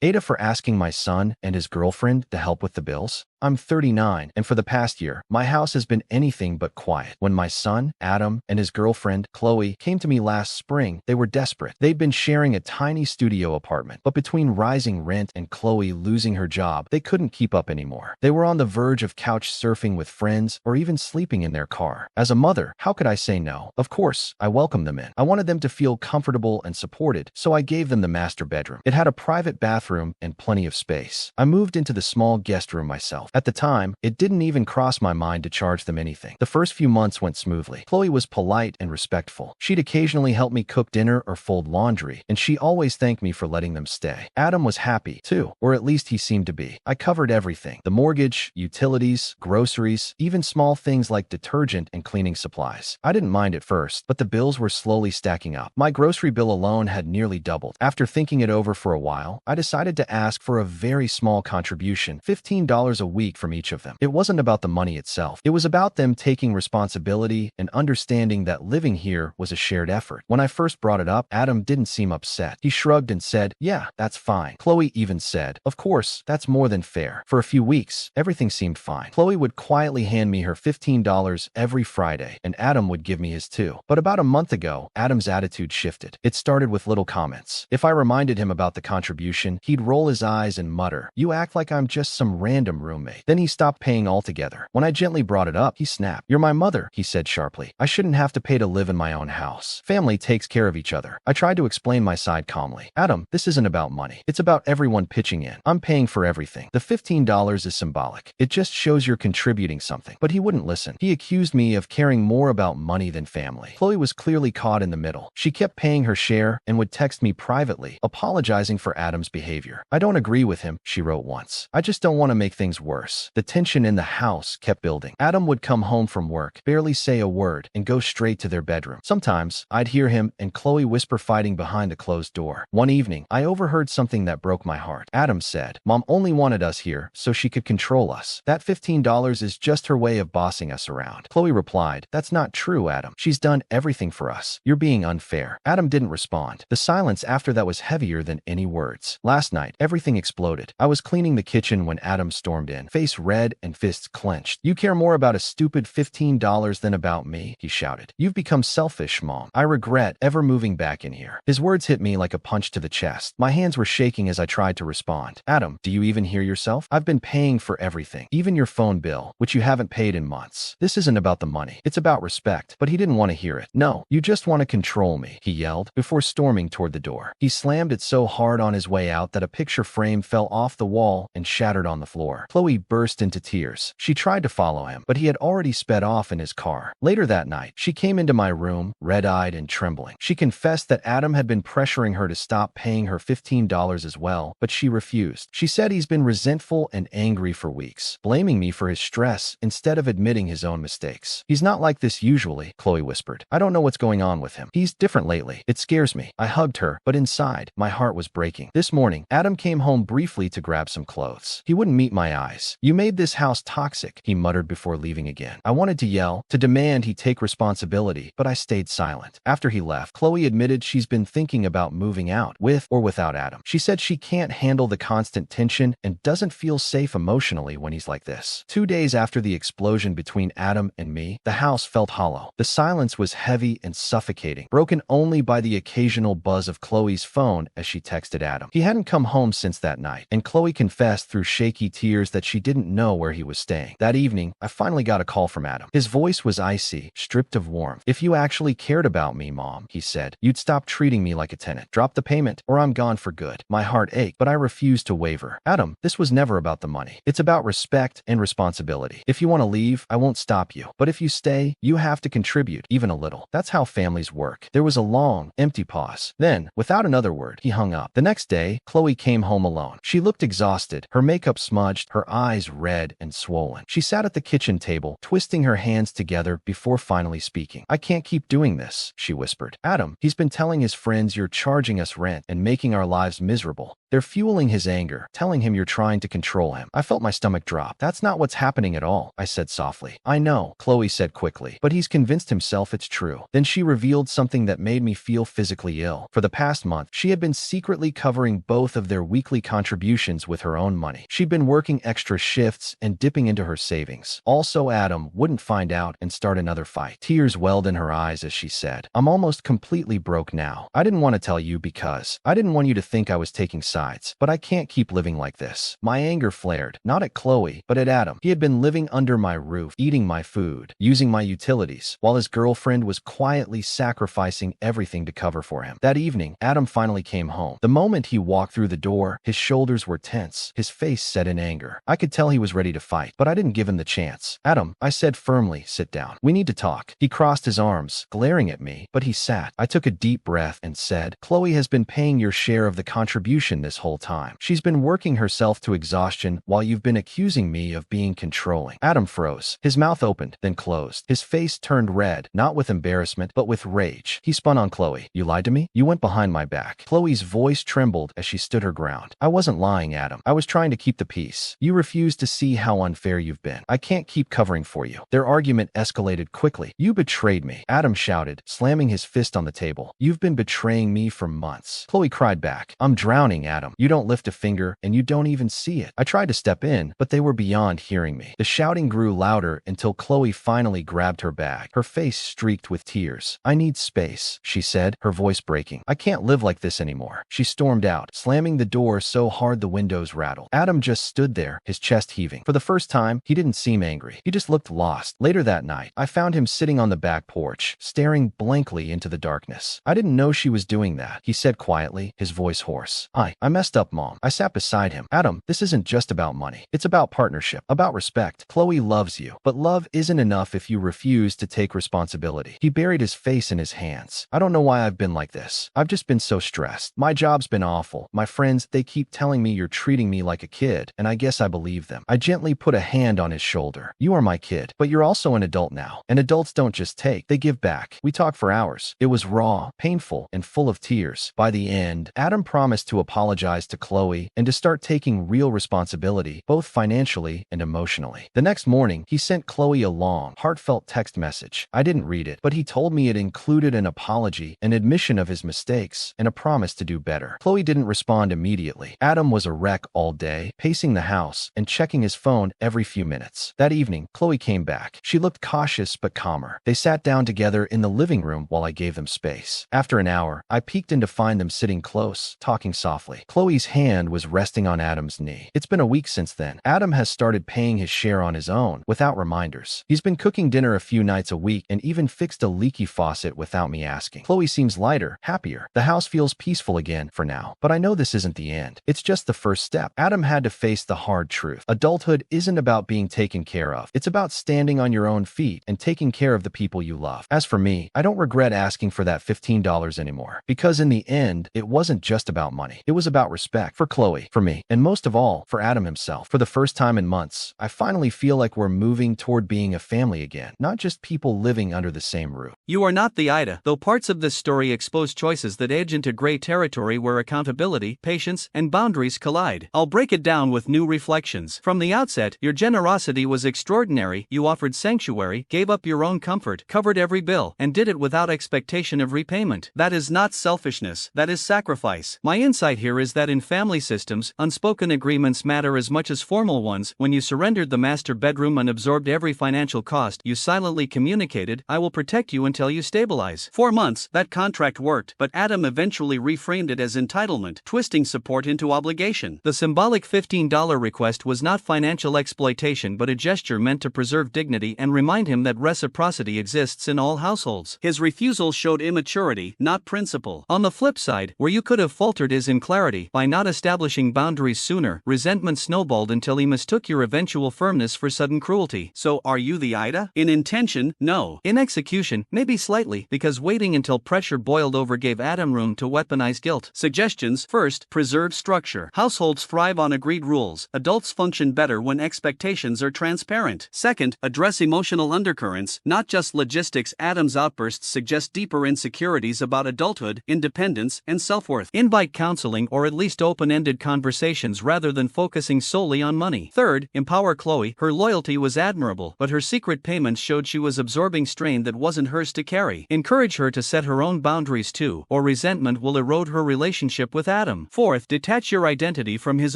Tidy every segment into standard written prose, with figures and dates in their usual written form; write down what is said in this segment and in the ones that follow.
AITA for asking my son and his girlfriend to help with the bills. I'm 39, and for the past year, my house has been anything but quiet. When my son, Adam, and his girlfriend, Chloe, came to me last spring, they were desperate. They'd been sharing a tiny studio apartment, but between rising rent and Chloe losing her job, they couldn't keep up anymore. They were on the verge of couch surfing with friends or even sleeping in their car. As a mother, how could I say no? Of course, I welcomed them in. I wanted them to feel comfortable and supported, so I gave them the master bedroom. It had a private bathroom and plenty of space. I moved into the small guest room myself. At the time, it didn't even cross my mind to charge them anything. The first few months went smoothly. Chloe was polite and respectful. She'd occasionally help me cook dinner or fold laundry, and she always thanked me for letting them stay. Adam was happy, too, or at least he seemed to be. I covered everything: the mortgage, utilities, groceries, even small things like detergent and cleaning supplies. I didn't mind at first, but the bills were slowly stacking up. My grocery bill alone had nearly doubled. After thinking it over for a while, I decided to ask for a very small contribution, $15 a week from each of them. It wasn't about the money itself. It was about them taking responsibility and understanding that living here was a shared effort. When I first brought it up, Adam didn't seem upset. He shrugged and said, "Yeah, that's fine." Chloe even said, "Of course, that's more than fair." For a few weeks, everything seemed fine. Chloe would quietly hand me her $15 every Friday, and Adam would give me his too. But about a month ago, Adam's attitude shifted. It started with little comments. If I reminded him about the contribution, he'd roll his eyes and mutter, "You act like I'm just some random roommate." Then he stopped paying altogether. When I gently brought it up, he snapped. "You're my mother," he said sharply. "I shouldn't have to pay to live in my own house. Family takes care of each other." I tried to explain my side calmly. "Adam, this isn't about money. It's about everyone pitching in. I'm paying for everything. The $15 is symbolic. It just shows you're contributing something." But he wouldn't listen. He accused me of caring more about money than family. Chloe was clearly caught in the middle. She kept paying her share and would text me privately, apologizing for Adam's behavior. "I don't agree with him," she wrote once. "I just don't want to make things worse." The tension in the house kept building. Adam would come home from work, barely say a word, and go straight to their bedroom. Sometimes, I'd hear him and Chloe whisper fighting behind a closed door. One evening, I overheard something that broke my heart. Adam said, "Mom only wanted us here so she could control us. That $15 is just her way of bossing us around." Chloe replied, "That's not true, Adam. She's done everything for us. You're being unfair." Adam didn't respond. The silence after that was heavier than any words. Last night, everything exploded. I was cleaning the kitchen when Adam stormed in, face red and fists clenched. "You care more about a stupid $15 than about me," he shouted. "You've become selfish, Mom. I regret ever moving back in here." His words hit me like a punch to the chest. My hands were shaking as I tried to respond. "Adam, do you even hear yourself? I've been paying for everything, even your phone bill, which you haven't paid in months. This isn't about the money. It's about respect." But he didn't want to hear it. "No, you just want to control me," he yelled before storming toward the door. He slammed it so hard on his way out that a picture frame fell off the wall and shattered on the floor. Chloe burst into tears. She tried to follow him, but he had already sped off in his car. Later that night, she came into my room, red-eyed and trembling. She confessed that Adam had been pressuring her to stop paying her $15 as well, but she refused. She said he's been resentful and angry for weeks, blaming me for his stress instead of admitting his own mistakes. "He's not like this usually," Chloe whispered. "I don't know what's going on with him. He's different lately. It scares me." I hugged her, but inside, my heart was breaking. This morning, Adam came home briefly to grab some clothes. He wouldn't meet my eyes. "You made this house toxic," he muttered before leaving again. I wanted to yell, to demand he take responsibility, but I stayed silent. After he left, Chloe admitted she's been thinking about moving out, with or without Adam. She said she can't handle the constant tension and doesn't feel safe emotionally when he's like this. 2 days after the explosion between Adam and me, the house felt hollow. The silence was heavy and suffocating, broken only by the occasional buzz of Chloe's phone as she texted Adam. He hadn't come home since that night, and Chloe confessed through shaky tears that she didn't know where he was staying. That evening, I finally got a call from Adam. His voice was icy, stripped of warmth. "If you actually cared about me, Mom," he said, "you'd stop treating me like a tenant. Drop the payment, or I'm gone for good." My heart ached, but I refused to waver. "Adam, this was never about the money. It's about respect and responsibility. If you want to leave, I won't stop you. But if you stay, you have to contribute, even a little. That's how families work." There was a long, empty pause. Then, without another word, he hung up. The next day, Chloe came home alone. She looked exhausted, her makeup smudged, her eyes red and swollen. She sat at the kitchen table, twisting her hands together before finally speaking. "I can't keep doing this," she whispered. "Adam, he's been telling his friends you're charging us rent and making our lives miserable. They're fueling his anger, telling him you're trying to control him. I felt my stomach drop. That's not what's happening at all, I said softly. I know, Chloe said quickly, but he's convinced himself it's true. Then she revealed something that made me feel physically ill. For the past month, she had been secretly covering both of their weekly contributions with her own money. She'd been working extra shifts and dipping into her savings. Also, Adam wouldn't find out and start another fight. Tears welled in her eyes as she said, I'm almost completely broke now. I didn't want to tell you because I didn't want you to think I was taking sides, but I can't keep living like this. My anger flared, not at Chloe, but at Adam. He had been living under my roof, eating my food, using my utilities, while his girlfriend was quietly sacrificing everything to cover for him. That evening, Adam finally came home. The moment he walked through the door, his shoulders were tense, his face set in anger. I could tell he was ready to fight, but I didn't give him the chance. Adam, I said firmly, sit down. We need to talk. He crossed his arms, glaring at me, but he sat. I took a deep breath and said, Chloe has been paying your share of the contribution this whole time. She's been working herself to exhaustion while you've been accusing me of being controlling. Adam froze. His mouth opened, then closed. His face turned red, not with embarrassment, but with rage. He spun on Chloe. You lied to me? You went behind my back. Chloe's voice trembled as she stood her ground. I wasn't lying, Adam. I was trying to keep the peace. You refuse to see how unfair you've been. I can't keep covering for you. Their argument escalated quickly. You betrayed me, Adam shouted, slamming his fist on the table. You've been betraying me for months. Chloe cried back. I'm drowning, Adam. You don't lift a finger and you don't even see it. I tried to step in, but they were beyond hearing me. The shouting grew louder until Chloe finally grabbed her bag, her face streaked with tears. I need space, she said, her voice breaking. I can't live like this anymore. She stormed out, slamming the door so hard the windows rattled. Adam just stood there, his chest heaving. For the first time, he didn't seem angry. He just looked lost. Later that night, I found him sitting on the back porch, staring blankly into the darkness. I didn't know she was doing that, he said quietly, his voice hoarse. I messed up, Mom. I sat beside him. Adam, this isn't just about money. It's about partnership, about respect. Chloe loves you, but love isn't enough if you refuse to take responsibility. He buried his face in his hands. I don't know why I've been like this. I've just been so stressed. My job's been awful. My friends, they keep telling me you're treating me like a kid, and I guess I believe them. I gently put a hand on his shoulder. You are my kid, but you're also an adult now. And adults don't just take, they give back. We talked for hours. It was raw, painful, and full of tears. By the end, Adam promised to apologize to Chloe and to start taking real responsibility, both financially and emotionally. The next morning, he sent Chloe a long, heartfelt text message. I didn't read it, but he told me it included an apology, an admission of his mistakes, and a promise to do better. Chloe didn't respond immediately. Adam was a wreck all day, pacing the house and checking his phone every few minutes. That evening, Chloe came back. She looked cautious but calmer. They sat down together in the living room while I gave them space. After an hour, I peeked in to find them sitting close, talking softly. Chloe's hand was resting on Adam's knee. It's been a week since then. Adam has started paying his share on his own, without reminders. He's been cooking dinner a few nights a week and even fixed a leaky faucet without me asking. Chloe seems lighter, happier. The house feels peaceful again for now. But I know this isn't the end. It's just the first step. Adam had to face the hard truth. Adulthood isn't about being taken care of. It's about standing on your own feet and taking care of the people you love. As for me, I don't regret asking for that $15 anymore. Because in the end, it wasn't just about money. It was about respect for Chloe, for me, and most of all, for Adam himself. For the first time in months, I finally feel like we're moving toward being a family again, not just people living under the same roof. You are not the AITA, though parts of this story expose choices that edge into gray territory where accountability, patience, and boundaries collide. I'll break it down with new reflections. From the outset, your generosity was extraordinary. You offered sanctuary, gave up your own comfort, covered every bill, and did it without expectation of repayment. That is not selfishness, that is sacrifice. My insight here is that in family systems, unspoken agreements matter as much as formal ones. When you surrendered the master bedroom and absorbed every financial cost, you silently communicated, I will protect you until you stabilize. For months, that contract worked, but Adam eventually reframed it as entitlement, twisting support into obligation. The symbolic $15 request was not financial exploitation but a gesture meant to preserve dignity and remind him that reciprocity exists in all households. His refusal showed immaturity, not principle. On the flip side, where you could have faltered is in clarity. By not establishing boundaries sooner, resentment snowballed until he mistook your eventual firmness for sudden cruelty. So, are you the AITA? In intention, no. In execution, maybe slightly, because waiting until pressure boiled over gave Adam room to weaponize guilt. Suggestions: first, preserve structure. Households thrive on agreed rules. Adults function better when expectations are transparent. Second, address emotional undercurrents, not just logistics. Adam's outbursts suggest deeper insecurities about adulthood, independence, and self-worth. Invite counseling or or at least open-ended conversations rather than focusing solely on money. Third, empower Chloe. Her loyalty was admirable, but her secret payments showed she was absorbing strain that wasn't hers to carry. Encourage her to set her own boundaries too, or resentment will erode her relationship with Adam. Fourth, detach your identity from his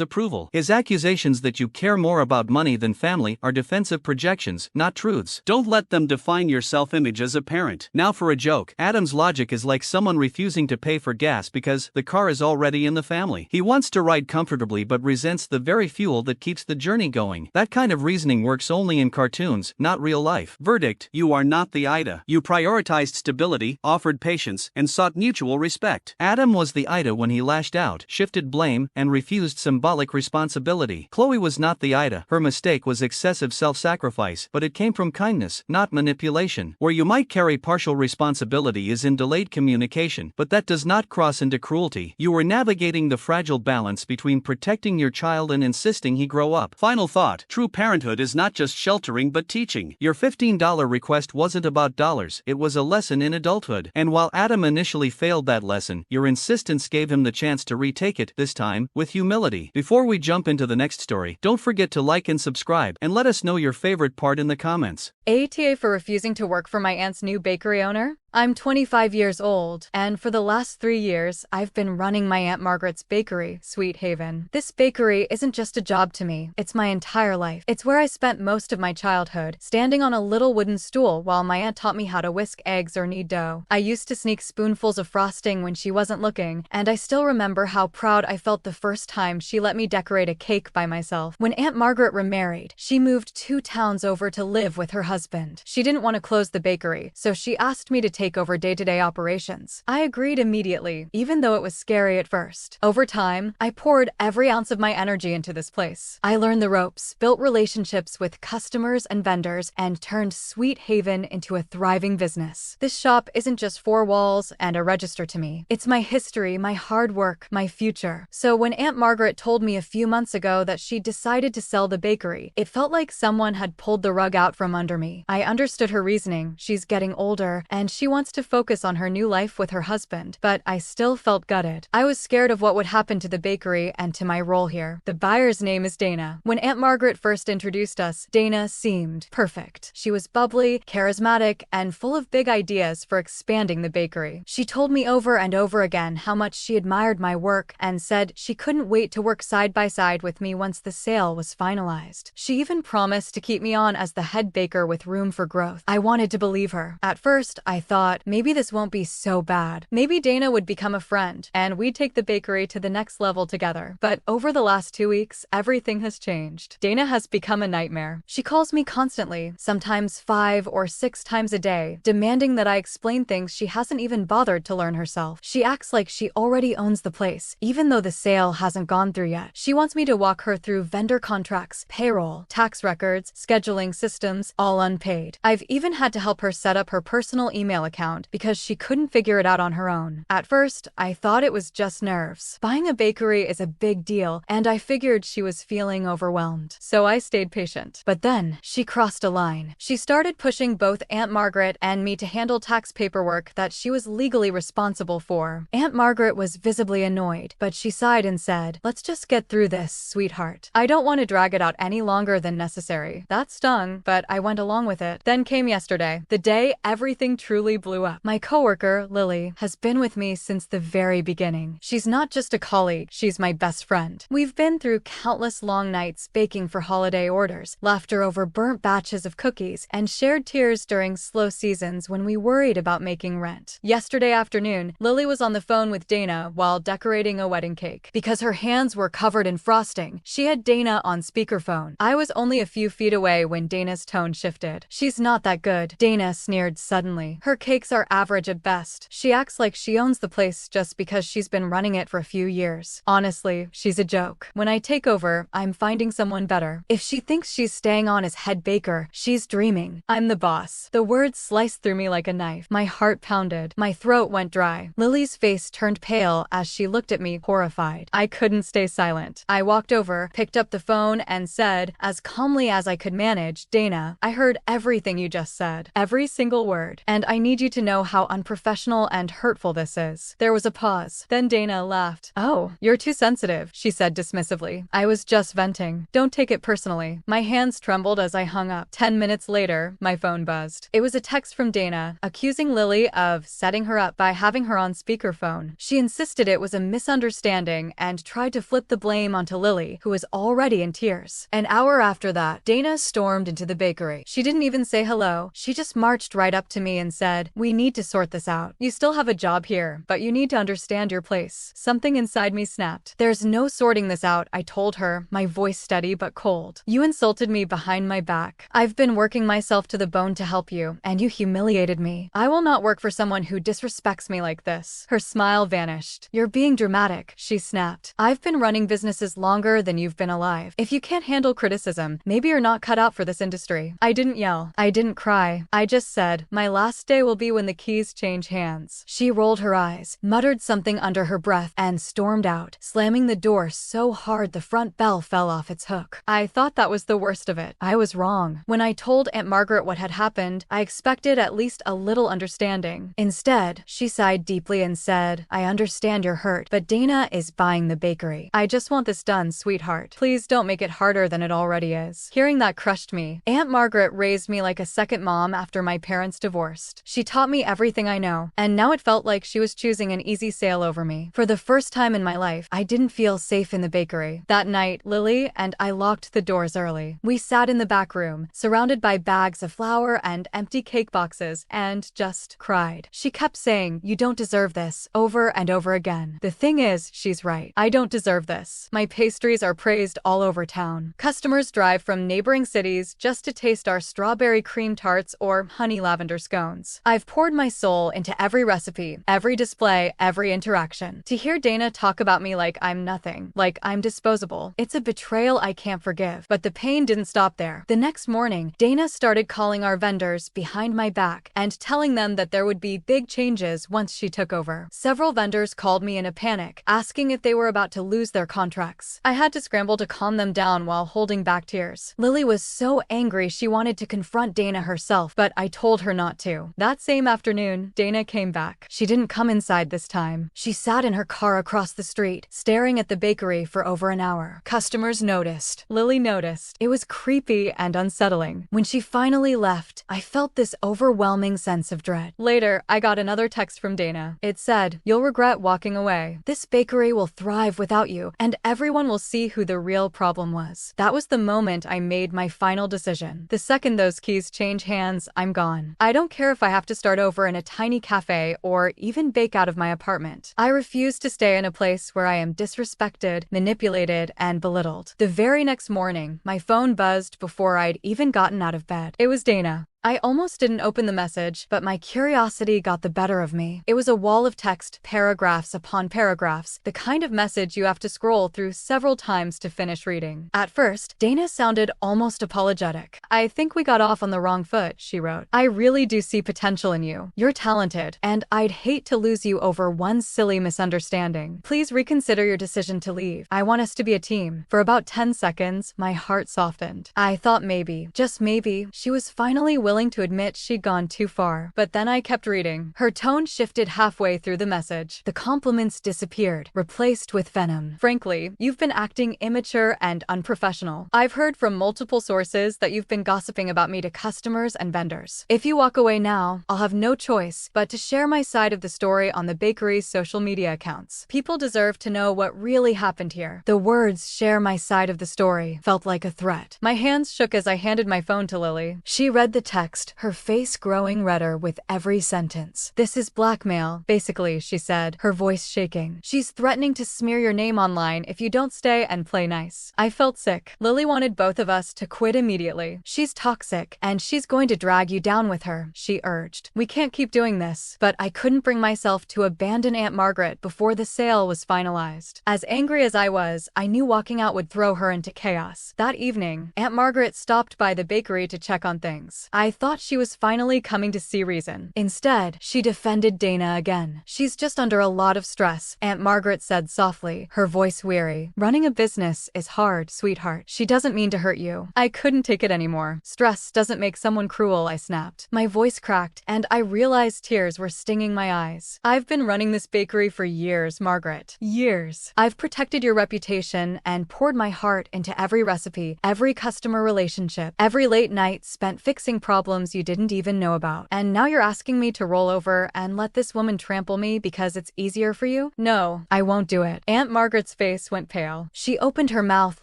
approval. His accusations that you care more about money than family are defensive projections, not truths. Don't let them define your self-image as a parent. Now for a joke. Adam's logic is like someone refusing to pay for gas because the car is already in the family. He wants to ride comfortably but resents the very fuel that keeps the journey going. That kind of reasoning works only in cartoons, not real life. Verdict: you are not the AITA. You prioritized stability, offered patience, and sought mutual respect. Adam was the AITA when he lashed out, shifted blame, and refused symbolic responsibility. Chloe was not the AITA. Her mistake was excessive self-sacrifice, but it came from kindness, not manipulation. Where you might carry partial responsibility is in delayed communication, but that does not cross into cruelty. You were navigating the fragile balance between protecting your child and insisting he grow up. Final thought: true parenthood is not just sheltering but teaching. Your $15 request wasn't about dollars, it was a lesson in adulthood. And while Adam initially failed that lesson, your insistence gave him the chance to retake it, this time, with humility. Before we jump into the next story, don't forget to like and subscribe, and let us know your favorite part in the comments. AITA for refusing to work for my aunt's new bakery owner? I'm 25 years old, and for the last 3 years, I've been running my Aunt Margaret's bakery, Sweet Haven. This bakery isn't just a job to me, it's my entire life. It's where I spent most of my childhood, standing on a little wooden stool while my aunt taught me how to whisk eggs or knead dough. I used to sneak spoonfuls of frosting when she wasn't looking, and I still remember how proud I felt the first time she let me decorate a cake by myself. When Aunt Margaret remarried, she moved 2 towns over to live with her husband. She didn't want to close the bakery, so she asked me to take over day-to-day operations. I agreed immediately, even though it was scary at first. Over time, I poured every ounce of my energy into this place. I learned the ropes, built relationships with customers and vendors, and turned Sweet Haven into a thriving business. This shop isn't just 4 walls and a register to me. It's my history, my hard work, my future. So when Aunt Margaret told me a few months ago that she decided to sell the bakery, it felt like someone had pulled the rug out from under me. I understood her reasoning. She's getting older, and she wants to focus on her new life with her husband, but I still felt gutted. I was scared of what would happen to the bakery and to my role here. The buyer's name is Dana. When Aunt Margaret first introduced us, Dana seemed perfect. She was bubbly, charismatic, and full of big ideas for expanding the bakery. She told me over and over again how much she admired my work and said she couldn't wait to work side by side with me once the sale was finalized. She even promised to keep me on as the head baker with room for growth. I wanted to believe her. At first, I thought, maybe this won't be so bad. Maybe Dana would become a friend, and we'd take the bakery to the next level together. But over the last 2 weeks, everything has changed. Dana has become a nightmare. She calls me constantly, sometimes 5 or 6 times a day, demanding that I explain things she hasn't even bothered to learn herself. She acts like she already owns the place, even though the sale hasn't gone through yet. She wants me to walk her through vendor contracts, payroll, tax records, scheduling systems, all unpaid. I've even had to help her set up her personal email account because she couldn't figure it out on her own. At first, I thought it was just nerves. Buying a bakery is a big deal, and I figured she was feeling overwhelmed. So I stayed patient. But then, she crossed a line. She started pushing both Aunt Margaret and me to handle tax paperwork that she was legally responsible for. Aunt Margaret was visibly annoyed, but she sighed and said, "Let's just get through this, sweetheart. I don't want to drag it out any longer than necessary." That stung, but I went along with it. Then came yesterday, the day everything truly blew up. My coworker, Lily, has been with me since the very beginning. She's not just a colleague, she's my best friend. We've been through countless long nights baking for holiday orders, laughter over burnt batches of cookies, and shared tears during slow seasons when we worried about making rent. Yesterday afternoon, Lily was on the phone with Dana while decorating a wedding cake. Because her hands were covered in frosting, she had Dana on speakerphone. I was only a few feet away when Dana's tone shifted. "She's not that good," Dana sneered suddenly. "Her cakes are average at best. She acts like she owns the place just because she's been running it for a few years. Honestly, she's a joke. When I take over, I'm finding someone better. If she thinks she's staying on as head baker, she's dreaming. I'm the boss." The words sliced through me like a knife. My heart pounded. My throat went dry. Lily's face turned pale as she looked at me, horrified. I couldn't stay silent. I walked over, picked up the phone, and said, as calmly as I could manage, "Dana, I heard everything you just said. Every single word. And I need need you to know how unprofessional and hurtful this is." There was a pause. Then Dana laughed. "Oh, you're too sensitive," she said dismissively. "I was just venting. Don't take it personally." My hands trembled as I hung up. 10 minutes later, my phone buzzed. It was a text from Dana, accusing Lily of setting her up by having her on speakerphone. She insisted it was a misunderstanding and tried to flip the blame onto Lily, who was already in tears. An hour after that, Dana stormed into the bakery. She didn't even say hello. She just marched right up to me and said, "We need to sort this out. You still have a job here, but you need to understand your place." Something inside me snapped. "There's no sorting this out," I told her, my voice steady but cold. "You insulted me behind my back. I've been working myself to the bone to help you, and you humiliated me. I will not work for someone who disrespects me like this." Her smile vanished. "You're being dramatic," she snapped. "I've been running businesses longer than you've been alive. If you can't handle criticism, maybe you're not cut out for this industry." I didn't yell. I didn't cry. I just said, "My last day will be when the keys change hands." She rolled her eyes, muttered something under her breath, and stormed out, slamming the door so hard the front bell fell off its hook. I thought that was the worst of it. I was wrong. When I told Aunt Margaret what had happened, I expected at least a little understanding. Instead, she sighed deeply and said, "I understand you're hurt, but Dana is buying the bakery. I just want this done, sweetheart. Please don't make it harder than it already is." Hearing that crushed me. Aunt Margaret raised me like a second mom after my parents divorced. She taught me everything I know, and now it felt like she was choosing an easy sail over me. For the first time in my life, I didn't feel safe in the bakery. That night, Lily and I locked the doors early. We sat in the back room, surrounded by bags of flour and empty cake boxes, and just cried. She kept saying, "You don't deserve this," over and over again. The thing is, she's right. I don't deserve this. My pastries are praised all over town. Customers drive from neighboring cities just to taste our strawberry cream tarts or honey lavender scones. I've poured my soul into every recipe, every display, every interaction. To hear Dana talk about me like I'm nothing, like I'm disposable, it's a betrayal I can't forgive. But the pain didn't stop there. The next morning, Dana started calling our vendors behind my back and telling them that there would be big changes once she took over. Several vendors called me in a panic, asking if they were about to lose their contracts. I had to scramble to calm them down while holding back tears. Lily was so angry she wanted to confront Dana herself, but I told her not to. That same afternoon, Dana came back. She didn't come inside this time. She sat in her car across the street, staring at the bakery for over an hour. Customers noticed. Lily noticed. It was creepy and unsettling. When she finally left, I felt this overwhelming sense of dread. Later, I got another text from Dana. It said, "You'll regret walking away. This bakery will thrive without you, and everyone will see who the real problem was." That was the moment I made my final decision. The second those keys change hands, I'm gone. I don't care if I have to start over in a tiny cafe or even bake out of my apartment. I refuse to stay in a place where I am disrespected, manipulated, and belittled. The very next morning, my phone buzzed before I'd even gotten out of bed. It was Dana. I almost didn't open the message, but my curiosity got the better of me. It was a wall of text, paragraphs upon paragraphs, the kind of message you have to scroll through several times to finish reading. At first, Dana sounded almost apologetic. "I think we got off on the wrong foot," she wrote. "I really do see potential in you. You're talented, and I'd hate to lose you over one silly misunderstanding. Please reconsider your decision to leave. I want us to be a team." For about 10 seconds, my heart softened. I thought maybe, just maybe, she was finally willing to admit she'd gone too far. But then I kept reading. Her tone shifted halfway through the message. The compliments disappeared, replaced with venom. "Frankly, you've been acting immature and unprofessional. I've heard from multiple sources that you've been gossiping about me to customers and vendors. If you walk away now, I'll have no choice but to share my side of the story on the bakery's social media accounts. People deserve to know what really happened here." The words "share my side of the story" felt like a threat. My hands shook as I handed my phone to Lily. She read the text, her face growing redder with every sentence. "This is blackmail, basically," she said, her voice shaking. "She's threatening to smear your name online if you don't stay and play nice." I felt sick. Lily wanted both of us to quit immediately. "She's toxic, and she's going to drag you down with her," she urged. "We can't keep doing this." But I couldn't bring myself to abandon Aunt Margaret before the sale was finalized. As angry as I was, I knew walking out would throw her into chaos. That evening, Aunt Margaret stopped by the bakery to check on things. I I thought she was finally coming to see reason. Instead, she defended Dana again. "She's just under a lot of stress," Aunt Margaret said softly, her voice weary. "Running a business is hard, sweetheart. She doesn't mean to hurt you." I couldn't take it anymore. "Stress doesn't make someone cruel," I snapped. My voice cracked, and I realized tears were stinging my eyes. "I've been running this bakery for years, Margaret. Years. I've protected your reputation and poured my heart into every recipe, every customer relationship, every late night spent fixing problems you didn't even know about. And now you're asking me to roll over and let this woman trample me because it's easier for you? No, I won't do it." Aunt Margaret's face went pale. She opened her mouth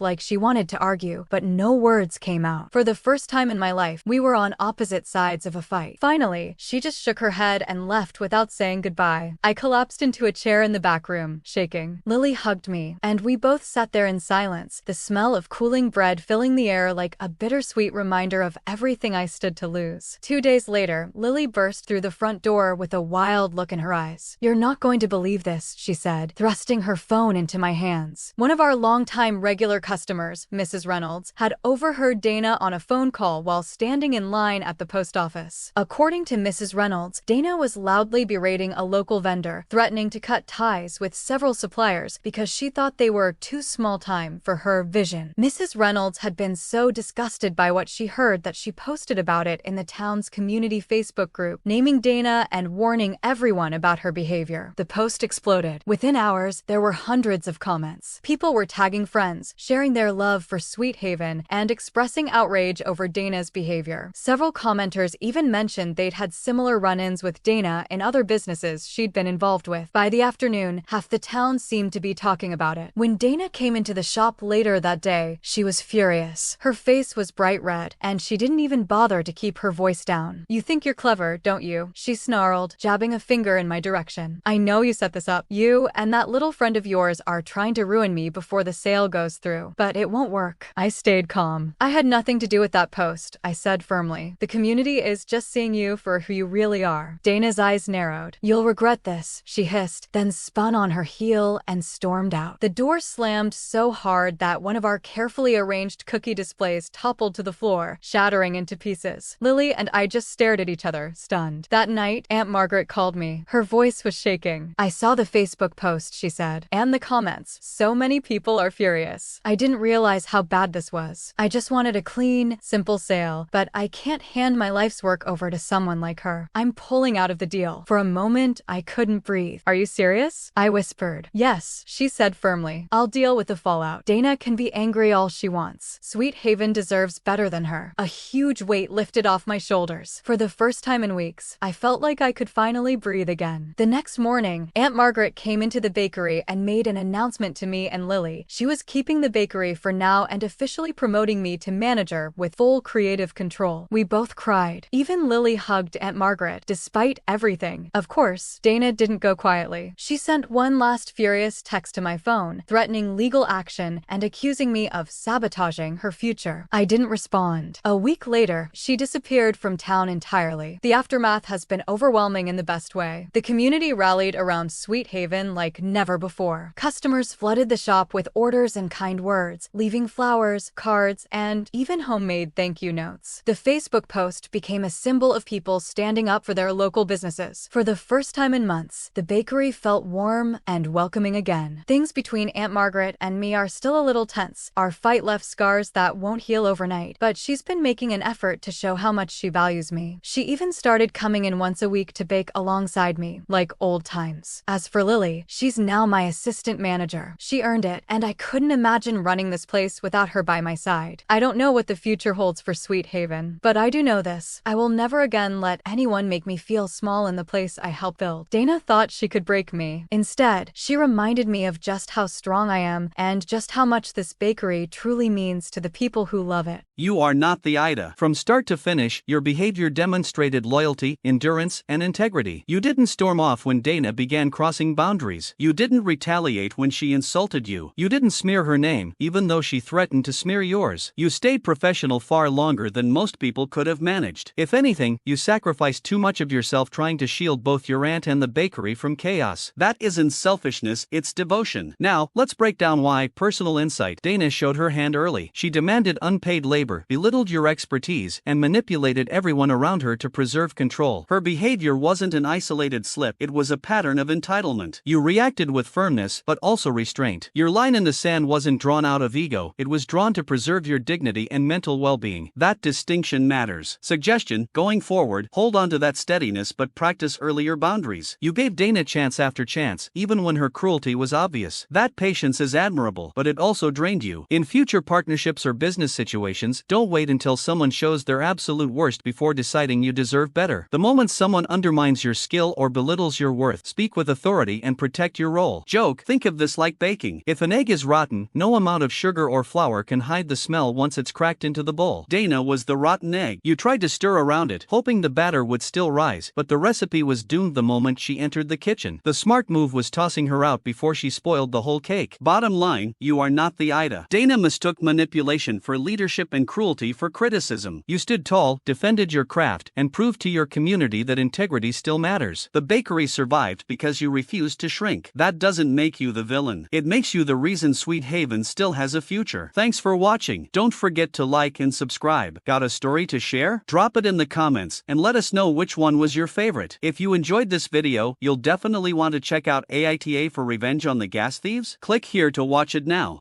like she wanted to argue, but no words came out. For the first time in my life, we were on opposite sides of a fight. Finally, she just shook her head and left without saying goodbye. I collapsed into a chair in the back room, shaking. Lily hugged me, and we both sat there in silence, the smell of cooling bread filling the air like a bittersweet reminder of everything I stood to lose. 2 days later, Lily burst through the front door with a wild look in her eyes. "You're not going to believe this," she said, thrusting her phone into my hands. One of our longtime regular customers, Mrs. Reynolds, had overheard Dana on a phone call while standing in line at the post office. According to Mrs. Reynolds, Dana was loudly berating a local vendor, threatening to cut ties with several suppliers because she thought they were too small time for her vision. Mrs. Reynolds had been so disgusted by what she heard that she posted about it in the town's community Facebook group, naming Dana and warning everyone about her behavior. The post exploded. Within hours, there were hundreds of comments. People were tagging friends, sharing their love for Sweet Haven, and expressing outrage over Dana's behavior. Several commenters even mentioned they'd had similar run-ins with Dana in other businesses she'd been involved with. By the afternoon, half the town seemed to be talking about it. When Dana came into the shop later that day, she was furious. Her face was bright red, and she didn't even bother to keep her voice down. "You think you're clever, don't you?" she snarled, jabbing a finger in my direction. "I know you set this up. You and that little friend of yours are trying to ruin me before the sale goes through. But it won't work." I stayed calm. "I had nothing to do with that post," I said firmly. "The community is just seeing you for who you really are." Dana's eyes narrowed. "You'll regret this," she hissed, then spun on her heel and stormed out. The door slammed so hard that one of our carefully arranged cookie displays toppled to the floor, shattering into pieces. Lily and I just stared at each other, stunned. That night, Aunt Margaret called me. Her voice was shaking. "I saw the Facebook post," she said, "and the comments. So many people are furious. I didn't realize how bad this was. I just wanted a clean, simple sale, but I can't hand my life's work over to someone like her. I'm pulling out of the deal." For a moment, I couldn't breathe. "Are you serious?" I whispered. "Yes," she said firmly. "I'll deal with the fallout. Dana can be angry all she wants. Sweet Haven deserves better than her." A huge weight lifted off my shoulders. For the first time in weeks, I felt like I could finally breathe again. The next morning, Aunt Margaret came into the bakery and made an announcement to me and Lily. She was keeping the bakery for now and officially promoting me to manager with full creative control. We both cried. Even Lily hugged Aunt Margaret, despite everything. Of course, Dana didn't go quietly. She sent one last furious text to my phone, threatening legal action and accusing me of sabotaging her future. I didn't respond. A week later, she disappeared from town entirely. The aftermath has been overwhelming in the best way. The community rallied around Sweet Haven like never before. Customers flooded the shop with orders and kind words, leaving flowers, cards, and even homemade thank you notes. The Facebook post became a symbol of people standing up for their local businesses. For the first time in months, the bakery felt warm and welcoming again. Things between Aunt Margaret and me are still a little tense. Our fight left scars that won't heal overnight, but she's been making an effort to show how much she values me. She even started coming in once a week to bake alongside me, like old times. As for Lily, she's now my assistant manager. She earned it, and I couldn't imagine running this place without her by my side. I don't know what the future holds for Sweet Haven, but I do know this. I will never again let anyone make me feel small in the place I helped build. Dana thought she could break me. Instead, she reminded me of just how strong I am and just how much this bakery truly means to the people who love it. You are not the AITA. From start to finish, your behavior demonstrated loyalty, endurance, and integrity. You didn't storm off when Dana began crossing boundaries. You didn't retaliate when she insulted you. You didn't smear her name, even though she threatened to smear yours. You stayed professional far longer than most people could have managed. If anything, you sacrificed too much of yourself trying to shield both your aunt and the bakery from chaos. That isn't selfishness, it's devotion. Now, let's break down why. Personal insight. Dana showed her hand early. She demanded unpaid labor, belittled your expertise, and manipulated manipulated everyone around her to preserve control. Her behavior wasn't an isolated slip, it was a pattern of entitlement. You reacted with firmness, but also restraint. Your line in the sand wasn't drawn out of ego, it was drawn to preserve your dignity and mental well-being. That distinction matters. Suggestion: going forward, hold on to that steadiness but practice earlier boundaries. You gave Dana chance after chance, even when her cruelty was obvious. That patience is admirable, but it also drained you. In future partnerships or business situations, don't wait until someone shows their absolute worst before deciding you deserve better. The moment someone undermines your skill or belittles your worth, speak with authority and protect your role. Joke: think of this like baking. If an egg is rotten, no amount of sugar or flour can hide the smell once it's cracked into the bowl. Dana was the rotten egg. You tried to stir around it, hoping the batter would still rise, but the recipe was doomed the moment she entered the kitchen. The smart move was tossing her out before she spoiled the whole cake. Bottom line, you are not the AITA. Dana mistook manipulation for leadership and cruelty for criticism. You stood tall, defended your craft, and proved to your community that integrity still matters. The bakery survived because you refused to shrink. That doesn't make you the villain. It makes you the reason Sweet Haven still has a future. Thanks for watching. Don't forget to like and subscribe. Got a story to share? Drop it in the comments and let us know which one was your favorite. If you enjoyed this video, you'll definitely want to check out AITA for Revenge on the Gas Thieves. Click here to watch it now.